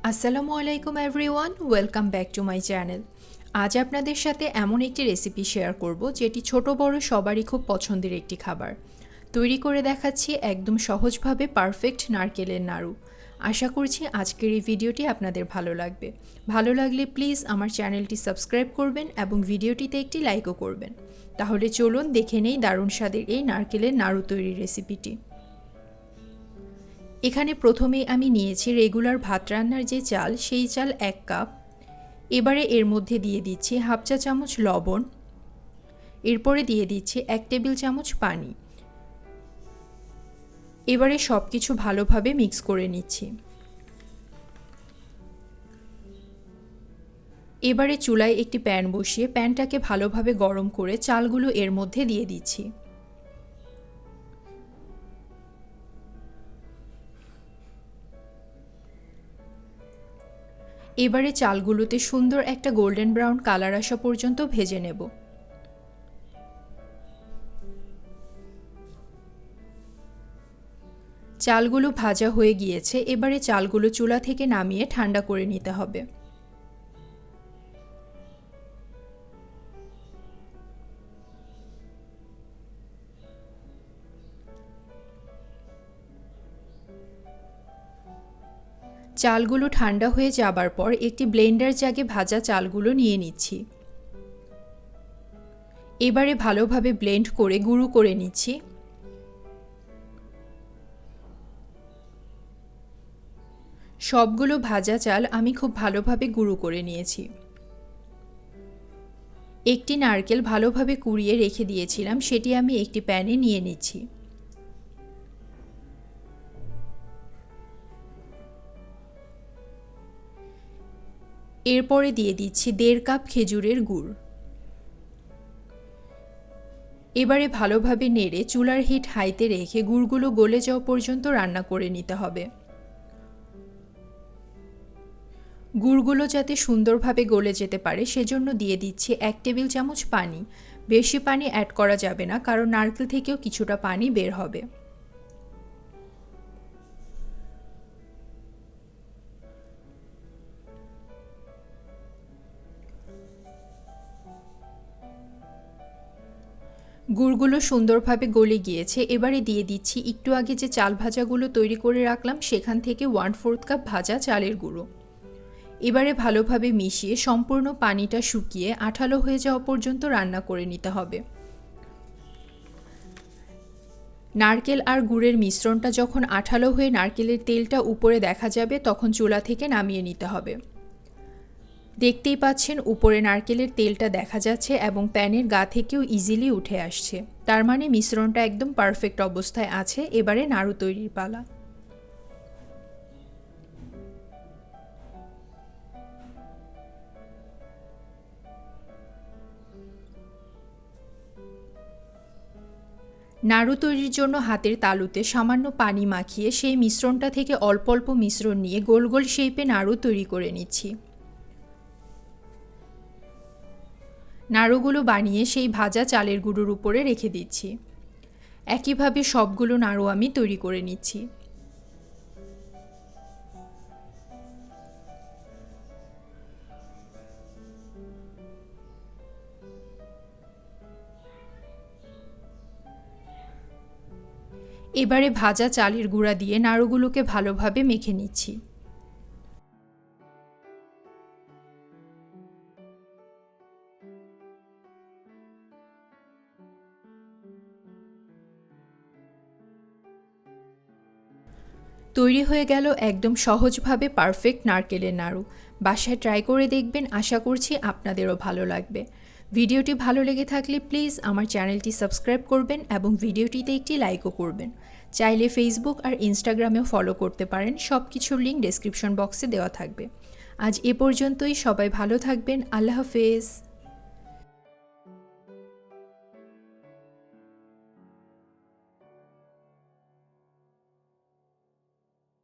Assalamualaikum everyone, welcome back to my channel. আজ আপনাদের সাথে এমন একটি রেসিপি শেয়ার করব যেটি ছোট বড় সবারই খুব পছন্দের একটি খাবার। তৈরি করে দেখাচ্ছি একদম সহজভাবে পারফেক্ট নারকেলের নাড়ু। আশা করছি আজকের এই ভিডিওটি আপনাদের ভালো লাগবে। ভালো লাগলে প্লিজ আমার চ্যানেলটি সাবস্ক্রাইব করবেন এবং ভিডিওটিতে একটি লাইকও করবেন। তাহলে চলুন দেখে নেই দারুণ স্বাদের এই নারকেলের নাড়ু তৈরির রেসিপিটি। এখানে প্রথমেই আমি নিয়েছি রেগুলার ভাত রান্নার যে চাল, সেই চাল 1 কাপ। এবারে এর মধ্যে দিয়ে দিচ্ছি হাফ চা চামচ লবণ, এরপরে দিয়ে দিচ্ছি 1 টেবিল চামচ পানি। এবারে সব কিছু ভালোভাবে মিক্স করে নিচ্ছি। এবারে চুলায় একটি প্যান বসিয়ে প্যানটাকে ভালোভাবে গরম করে চালগুলো এর মধ্যে দিয়ে দিচ্ছি। এবারে চালগুলোতে সুন্দর একটা গোল্ডেন ব্রাউন কালার আসা পর্যন্ত ভেজে নেব। চালগুলো ভাজা হয়ে গিয়েছে, এবারে চালগুলো চুলা থেকে নামিয়ে ঠান্ডা করে নিতে হবে। চালগুলো ঠান্ডা হয়ে যাবার পর একটি ব্লেন্ডার জাগে ভাজা চালগুলো নিয়ে নিচ্ছি। এবারে ভালোভাবে ব্লেন্ড করে গুঁড়ো করে নিচ্ছি। সবগুলো ভাজা চাল আমি খুব ভালোভাবে গুঁড়ো করে নিয়েছি। একটি নারকেল ভালোভাবে কুড়িয়ে রেখে দিয়েছিলাম, সেটি আমি একটি প্যানে নিয়ে নিচ্ছি। এরপরে দিয়ে দিচ্ছি 1.5 কাপ খেজুরের গুড়। এবারে ভালোভাবে নেড়ে চুলার হিট হাইতে রেখে গুড়গুলো গলে যাওয়া পর্যন্ত রান্না করে নিতে হবে। গুড়গুলো যাতে সুন্দরভাবে গলে যেতে পারে সেজন্য দিয়ে দিচ্ছি 1 টেবিল চামচ পানি। বেশি পানি অ্যাড করা যাবে না, কারণ নারকেল থেকেও কিছুটা পানি বের হবে। গুড়গুলো সুন্দরভাবে গলে গিয়েছে। এবারে দিয়ে দিচ্ছি একটু আগে যে চাল ভাজাগুলো তৈরি করে রাখলাম সেখান থেকে 1/4 কাপ ভাজা চালের গুঁড়ো। এবারে ভালোভাবে মিশিয়ে সম্পূর্ণ পানিটা শুকিয়ে আঠালো হয়ে যাওয়া পর্যন্ত রান্না করে নিতে হবে। নারকেল আর গুড়ের মিশ্রণটা যখন আঠালো হয়ে নারকেলের তেলটা উপরে দেখা যাবে তখন চুলা থেকে নামিয়ে নিতে হবে। দেখতেই পাচ্ছেন উপরে নারকেলের তেলটা দেখা যাচ্ছে এবং প্যানের গা থেকেও ইজিলি উঠে আসছে, তার মানে মিশ্রণটা একদম পারফেক্ট অবস্থায় আছে। এবারে নাড়ু তৈরির পালা। নাড়ু তৈরির জন্য হাতের তালুতে সামান্য পানি মাখিয়ে সেই মিশ্রণটা থেকে অল্প অল্প মিশ্রণ নিয়ে গোল গোল শেপে নাড়ু তৈরি করে নিচ্ছি। নাড়ুগুলো বানিয়ে সেই ভাজা চালের গুঁড়োর উপরে রেখে দিচ্ছি। একইভাবে সবগুলো নাড়ু আমি তৈরি করে নিচ্ছি। এবারে ভাজা চালের গুঁড়া দিয়ে নাড়ুগুলোকে ভালোভাবে মেখে নিচ্ছি। তৈরি হয়ে গেল একদম সহজভাবে পারফেক্ট নারকেলের নাড়ু। বাসায় ট্রাই করে দেখবেন, আশা করছি আপনাদেরও ভালো লাগবে। ভিডিওটি ভালো লেগে থাকলে প্লিজ আমার চ্যানেলটি সাবস্ক্রাইব করবেন এবং ভিডিওটিতে একটি লাইকও করবেন। চাইলে ফেসবুক আর ইনস্টাগ্রামেও ফলো করতে পারেন, সব কিছুর লিঙ্ক ডেসক্রিপশন বক্সে দেওয়া থাকবে। আজ এ পর্যন্তই, সবাই ভালো থাকবেন। আল্লাহ হাফেজ।